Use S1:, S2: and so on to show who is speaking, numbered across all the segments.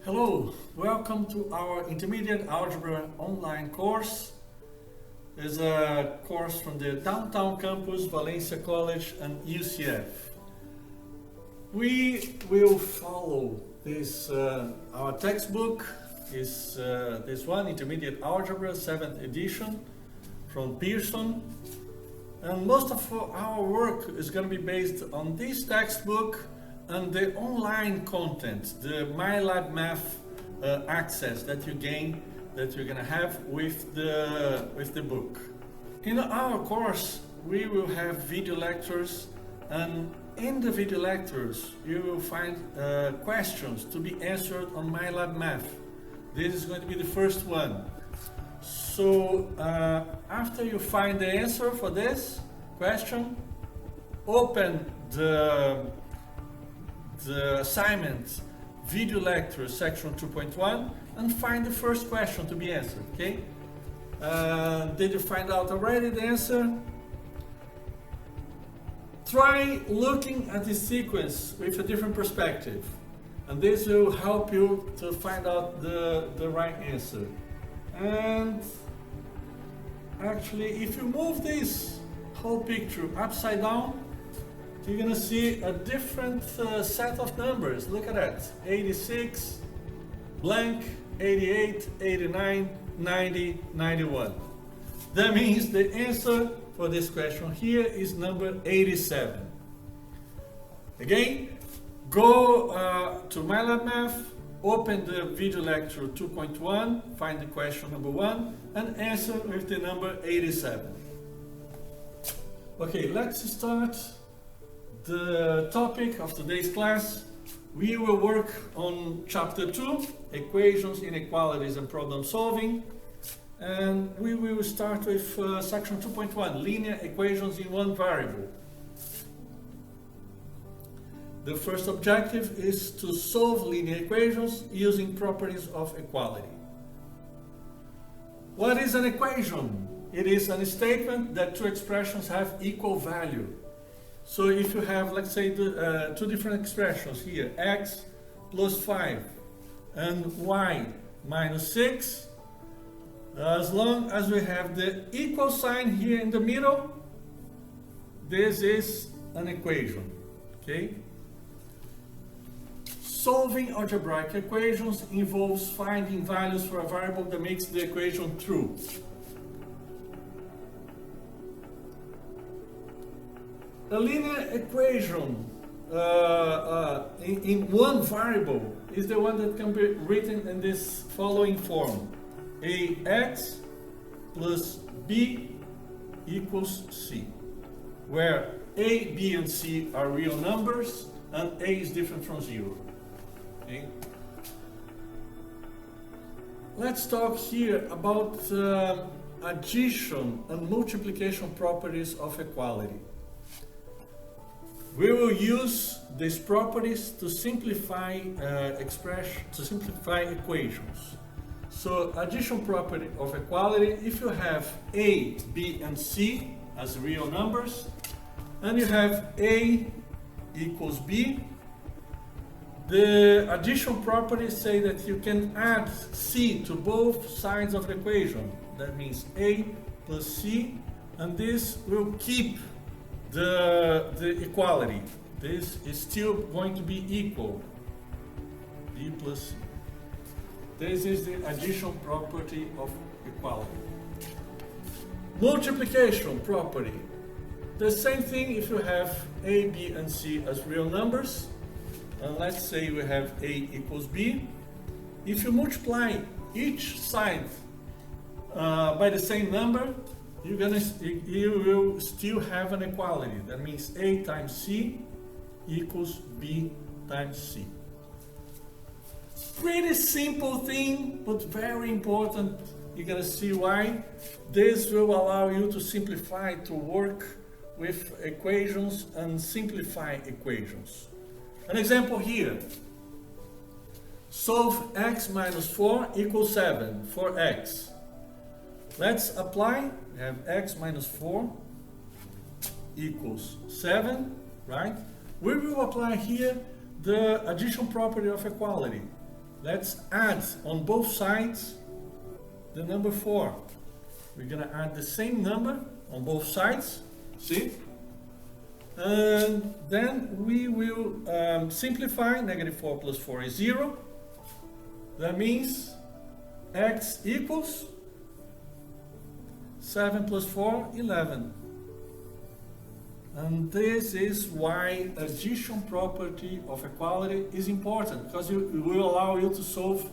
S1: Hello, welcome to our Intermediate Algebra online course. It's a course from the Downtown Campus, Valencia College and UCF. We will follow this, our textbook is this one, Intermediate Algebra, 7th edition from Pearson. And most of our work is going to be based on this textbook and the online content, the MyLab Math access that you gain, that you're going to have with the book. In our course, we will have video lectures, and in the video lectures, you will find questions to be answered on MyLab Math. This is going to be the first one. So after you find the answer for this question, open the assignment video lecture section 2.1 and find the first question to be answered. Okay, did you find out already the answer? Try looking at the sequence with a different perspective, and this will help you to find out the right answer. And actually, if you move this whole picture upside down, you're going to see a different set of numbers. Look at that. 86, blank, 88, 89, 90, 91. That means the answer for this question here is number 87. Again, go to MyLab Math, open the video lecture 2.1, find the question number 1, and answer with the number 87. Okay, let's start the topic of today's class. We will work on chapter 2, equations, inequalities and problem solving, and we will start with section 2.1, linear equations in one variable. The first objective is to solve linear equations using properties of equality. What is an equation? It is a statement that two expressions have equal value. So if you have, let's say, two different expressions here, x plus 5 and y minus 6, as long as we have the equal sign here in the middle, this is an equation. Okay? Solving algebraic equations involves finding values for a variable that makes the equation true. A linear equation in one variable is the one that can be written in this following form: ax plus b equals c, where a, b, and c are real numbers and a is different from 0. Okay? Let's talk here about addition and multiplication properties of equality. We will use these properties to simplify equations. So, addition property of equality: if you have a, b, and c as real numbers, and you have a equals b, the addition properties say that you can add c to both sides of the equation. That means a plus c, and this will keep the equality. This is still going to be equal, b plus c. This is the addition property of equality. Multiplication property: the same thing if you have a, b, and c as real numbers, and let's say we have a equals b. If you multiply each side by the same number, you will still have an equality. That means a times c equals b times c. Pretty simple thing, but very important. You're going to see why. This will allow you to simplify, to work with equations and simplify equations. An example here. Solve x minus 4 equals 7 for x. Let's apply. We have x minus 4 equals 7, right? We will apply here the addition property of equality. let's add on both sides the number 4. We're gonna add the same number on both sides, see? And then we will simplify. Negative 4 plus 4 is 0. That means x equals 7 plus 4, 11. And this is why addition property of equality is important, because it will allow you to solve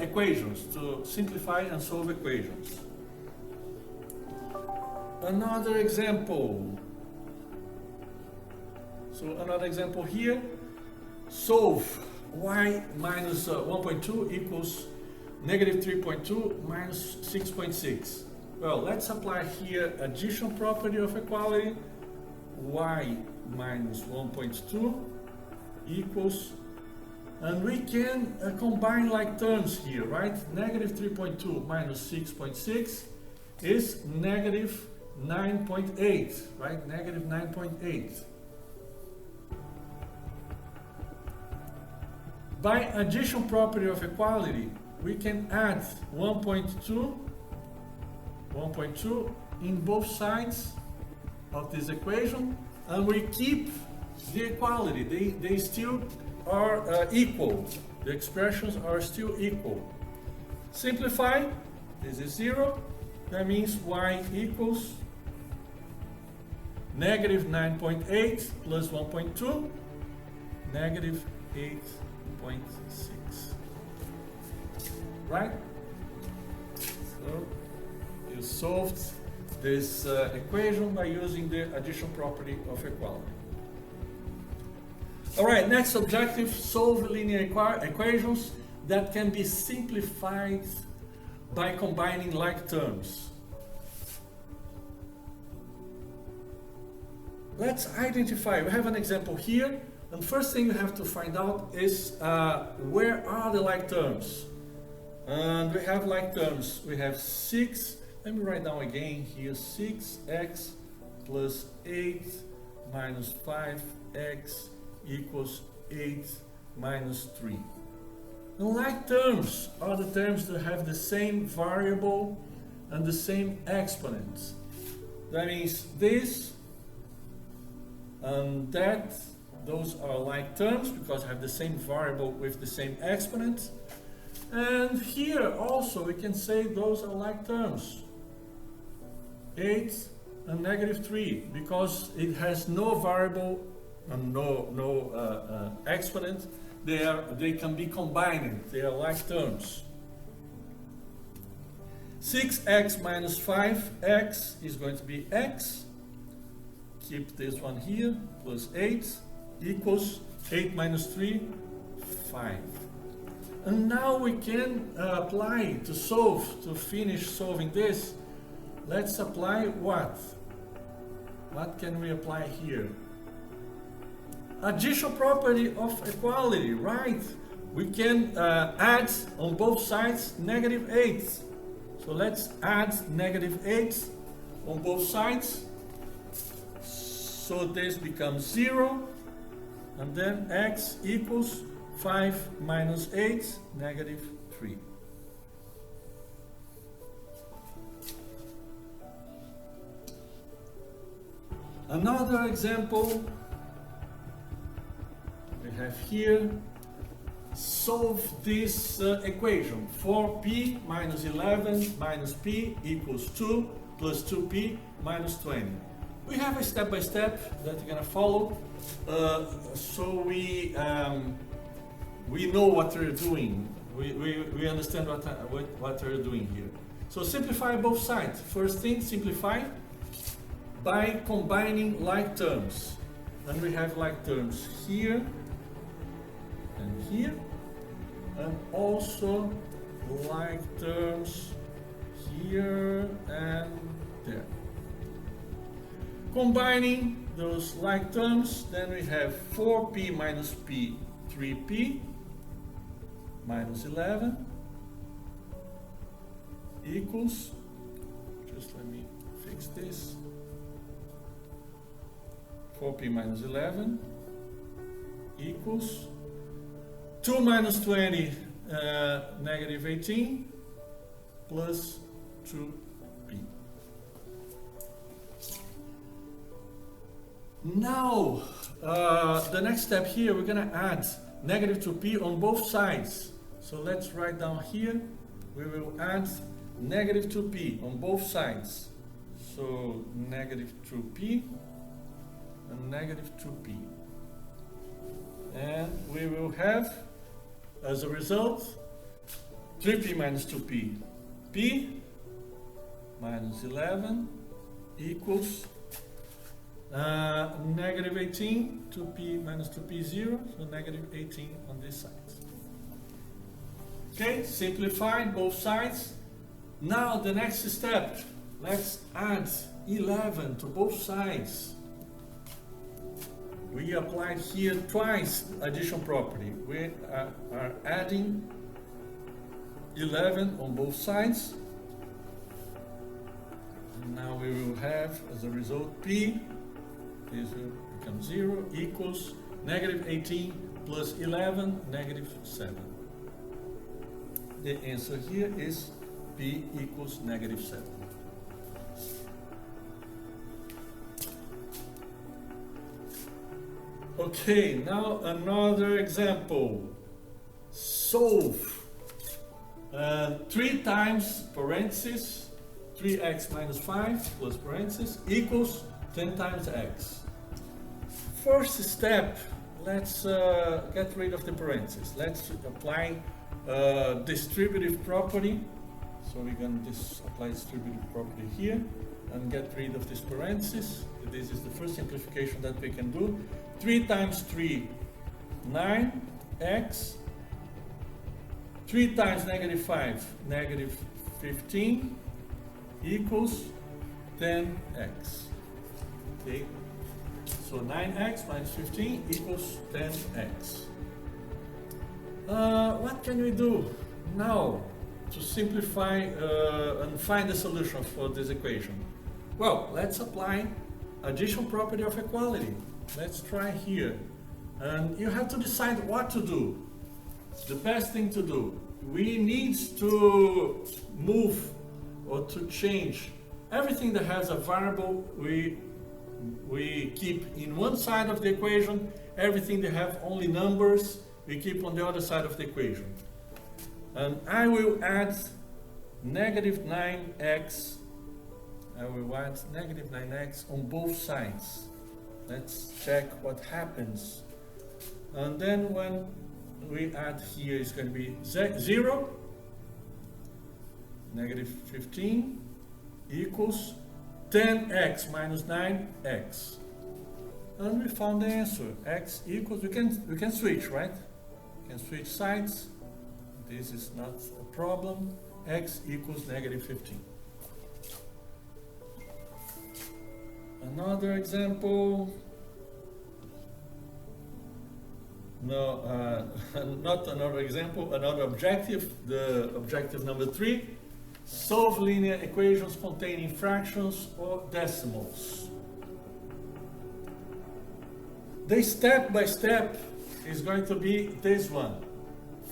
S1: equations, to simplify and solve equations. Another example. So another example here. Solve y minus 1.2 equals negative 3.2 minus 6.6. Well, let's apply here addition property of equality. Y minus 1.2 equals, and we can combine like terms here, right? Negative 3.2 minus 6.6 is negative 9.8, right? Negative 9.8. By addition property of equality, we can add 1.2 in both sides of this equation, and we keep the equality. They still are equal. The expressions are still equal. Simplify. This is 0. That means y equals negative 9.8 plus 1.2, negative 8.6. Right? So you solved this equation by using the addition property of equality. All right, next objective, solve linear equations that can be simplified by combining like terms. Let's identify, we have an example here, and first thing you have to find out is where are the like terms? And we have like terms, we have 6, let me write down again here, 6x plus 8 minus 5x equals 8 minus 3. The like terms are the terms that have the same variable and the same exponent. That means this and that, those are like terms because they have the same variable with the same exponent. And here also we can say those are like terms. 8 and negative 3, because it has no variable and no exponent. They can be combined. They are like terms. 6x minus 5x is going to be x. Keep this one here, plus 8 equals 8 minus 3, 5. And now we can apply to solve, to finish solving this. Let's apply what? What can we apply here? Addition property of equality, right? We can add on both sides negative 8. So let's add negative 8 on both sides. So this becomes 0. And then x equals 5 minus 8, negative 3. Another example we have here. Solve this equation. 4p minus 11 minus p equals 2 plus 2p minus 20. We have a step-by-step that we're going to follow, so we know what we're doing. We understand what we're doing here. So simplify both sides. First thing, simplify by combining like terms. And we have like terms here and here, and also like terms here and there. Combining those like terms, then we have 4p minus p, 3p minus 11 equals, just let me fix this, 4p minus 11 equals 2 minus 20, negative 18 plus 2p. Now, the next step here, we're going to add negative 2p on both sides. So let's write down here, we will add negative 2p on both sides. So negative 2p and negative 2p. And we will have, as a result, 3p minus 2p. p minus 11 equals negative 18, 2p minus 2p, 0, so negative 18 on this side. Okay, simplified both sides. Now the next step, let's add 11 to both sides. We applied here twice addition property. We are adding 11 on both sides. And now we will have, as a result, p, this will become 0, equals negative 18 plus 11, negative 7. The answer here is p equals negative 7. Okay, now another example. Solve 3 times parentheses 3x minus 5 plus parentheses equals 10 times x. First step, let's get rid of the parentheses. Let's apply distributive property. So we're going to apply distributive property here and get rid of this parenthesis. This is the first simplification that we can do. 3 times 3, 9x. 3 times negative 5, negative 15 equals 10x. Okay, so 9x minus 15 equals 10x. What can we do now to simplify and find the solution for this equation? Well, let's apply addition property of equality. Let's try here. And you have to decide what to do. The best thing to do. We need to move or to change everything that has a variable. We keep in one side of the equation. Everything that have only numbers, we keep on the other side of the equation. And I will add negative 9x. I will add negative 9x on both sides. Let's check what happens. And then when we add here, it's going to be 0. Negative 15 equals 10x minus 9x. And we found the answer. X equals, we can switch, right? We can switch sides. This is not a problem. X equals negative 15. Another example. No, not another example, another objective. The objective number 3. Solve linear equations containing fractions or decimals. The step by step is going to be this one.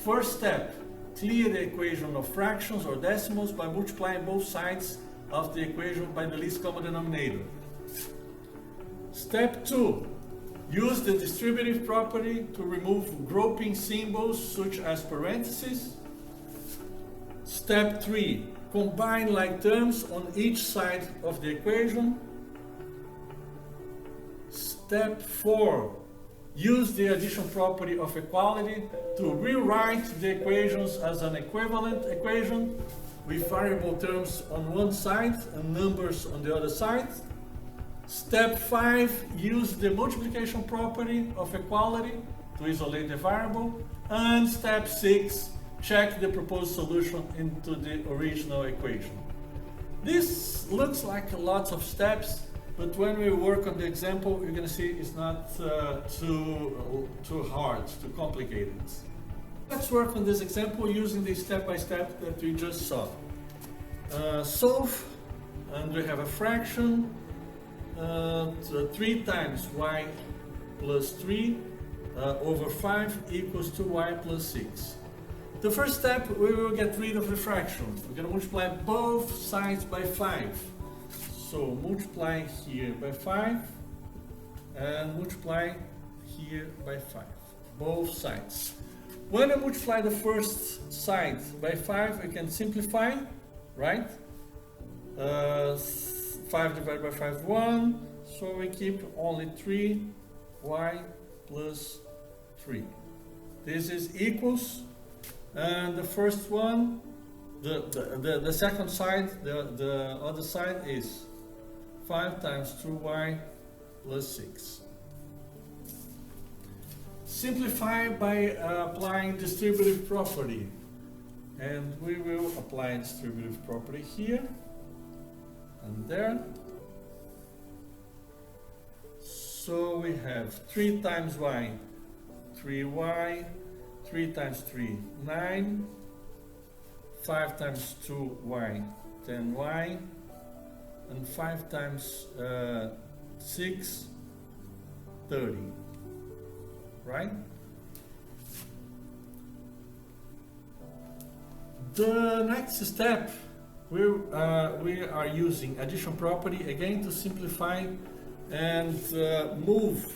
S1: First step, clear the equation of fractions or decimals by multiplying both sides of the equation by the least common denominator. Step 2, use the distributive property to remove grouping symbols such as parentheses. Step 3, combine like terms on each side of the equation. Step 4, use the addition property of equality to rewrite the equations as an equivalent equation with variable terms on one side and numbers on the other side. Step 5, use the multiplication property of equality to isolate the variable. And step 6, check the proposed solution into the original equation. This looks like lots of steps, but when we work on the example, you're going to see it's not too hard, too complicated. Let's work on this example using the step-by-step that we just saw. Solve, and we have a fraction. 3 times y plus 3 over 5 equals to y plus 6. The first step, we will get rid of the fraction. We're going to multiply both sides by 5. So multiply here by 5 and multiply here by 5. Both sides. When I multiply the first side by 5, we can simplify, right? 5 divided by 5 is 1, so we keep only 3y plus 3. This is equals, and the first one, the second side, the other side is 5 times 2y plus 6. Simplify by applying distributive property, and we will apply distributive property here and there. So we have 3 times y, 3y, 3 times 3, 9, 5 times 2y, 10y, and 5 times 6, 30. Right? The next step, we are using addition property again to simplify and move.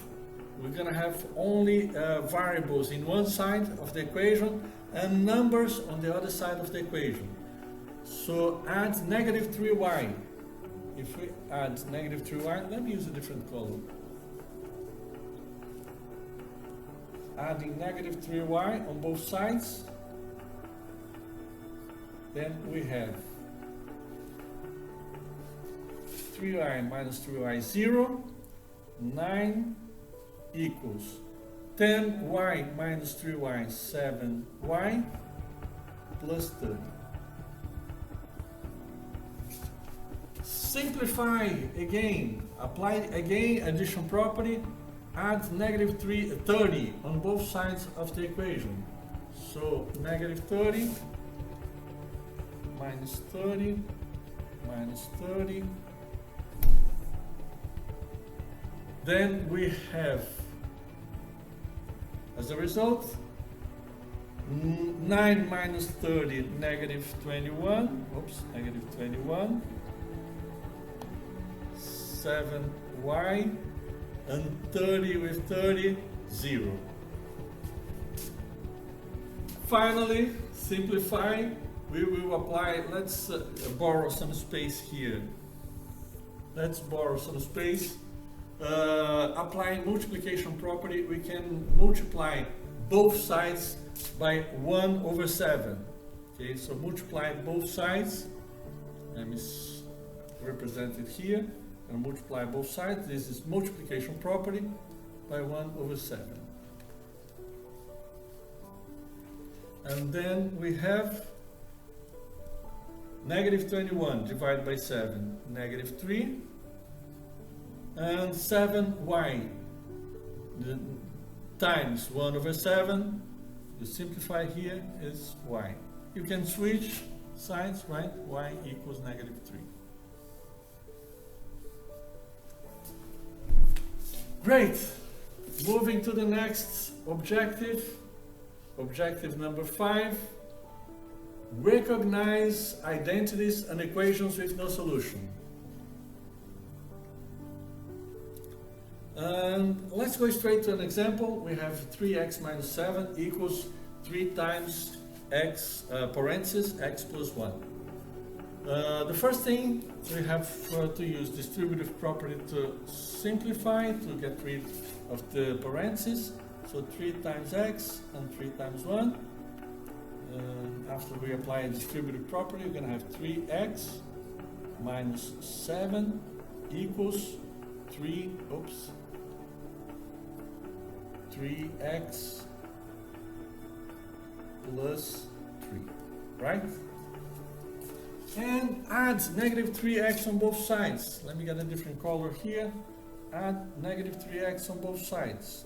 S1: We're going to have only variables in one side of the equation and numbers on the other side of the equation. So add negative 3y. If we add negative 3y, let me use a different color. Adding negative 3y on both sides, then we have 3y minus 3y 0, 9 equals 10y minus 3y 7y plus 30. Simplify again, apply again addition property. Add negative 30 on both sides of the equation. So negative 30 minus 30 minus 30. Then we have, as a result, 9 minus 30, negative 21. Oops, negative 21. 7y. And 30 with 30, 0. Finally, simplify. We will apply, let's borrow some space here. Let's borrow some space. Applying multiplication property, we can multiply both sides by 1 over 7. Okay, so multiply both sides. Let me represent it here. And multiply both sides. This is multiplication property by 1 over 7. And then we have negative 21 divided by 7, negative 3, and 7y times 1 over 7, you simplify here, is y. You can switch sides, right? Y equals negative 3. Great! Moving to the next objective, objective number 5. Recognize identities and equations with no solution. And let's go straight to an example. We have 3x minus 7 equals 3 times x, parentheses, x plus 1. The first thing, we have to use distributive property to simplify, to get rid of the parentheses. So 3 times x and 3 times 1. After we apply a distributive property, we're going to have 3x minus 7 equals 3x plus 3, right? And add negative 3x on both sides. Let me get a different color here. Add negative 3x on both sides.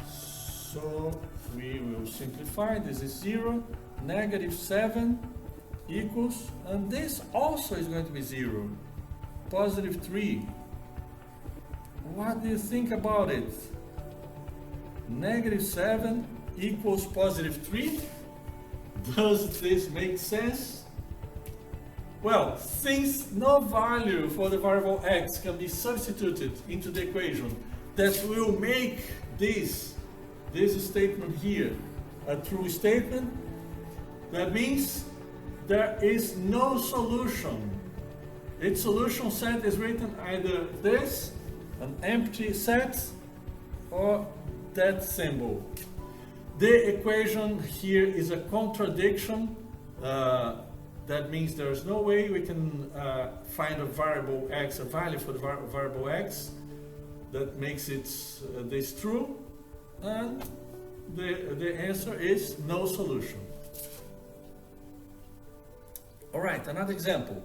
S1: So we will simplify. This is 0. Negative 7 equals, and this also is going to be 0. Positive 3. What do you think about it? Negative 7 equals positive 3. Does this make sense? Well, since no value for the variable x can be substituted into the equation that will make this statement here a true statement, that means there is no solution. Its solution set is written either this, an empty set, or that symbol. The equation here is a contradiction. That means there is no way we can find a variable x, a value for the variable x that makes it this true, and the answer is no solution. All right, another example.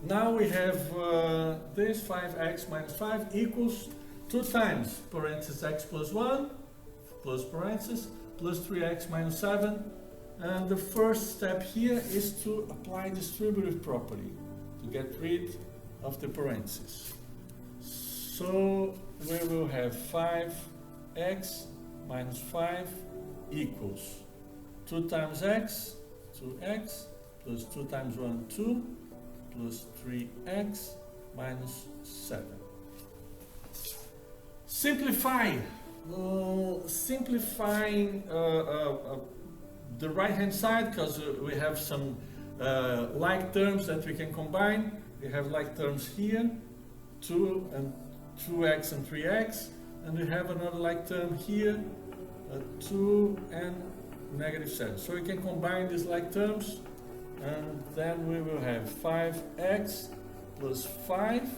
S1: Now we have this 5x minus 5 equals 2 times parenthesis x plus 1 plus parenthesis plus 3x minus 7. And the first step here is to apply distributive property to get rid of the parentheses. So we will have 5x minus 5 equals 2 times x, 2x, plus 2 times 1, 2, plus 3x minus 7. Simplifying the right hand side, because we have some like terms that we can combine. We have like terms here, 2 and 2x and 3x, and we have another like term here, 2 and negative 7. So we can combine these like terms, and then we will have 5x plus 5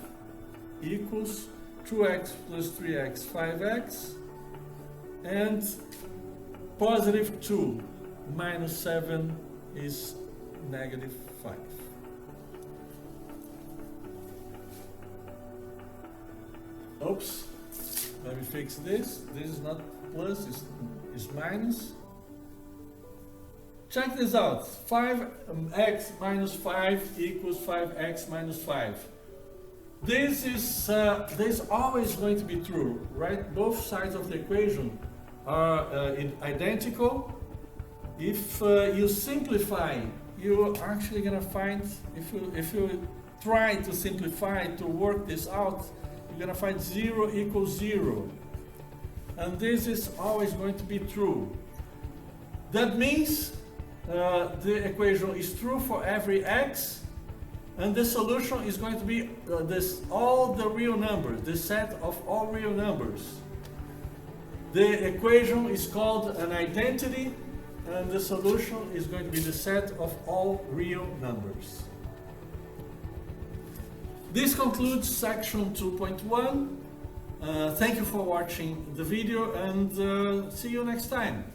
S1: equals 2x plus 3x, 5x, and positive 2 minus 7 is negative 5. Oops, let me fix this. This is not plus, it's minus. Check this out. 5x minus 5 equals 5x minus 5. This is always going to be true, right? Both sides of the equation are identical. If you simplify, you're actually going to find, if you try to simplify, to work this out, you're going to find 0 equals 0. And this is always going to be true. That means the equation is true for every x, and the solution is going to be all the real numbers, the set of all real numbers. The equation is called an identity, and the solution is going to be the set of all real numbers. This concludes section 2.1. Thank you for watching the video, and see you next time.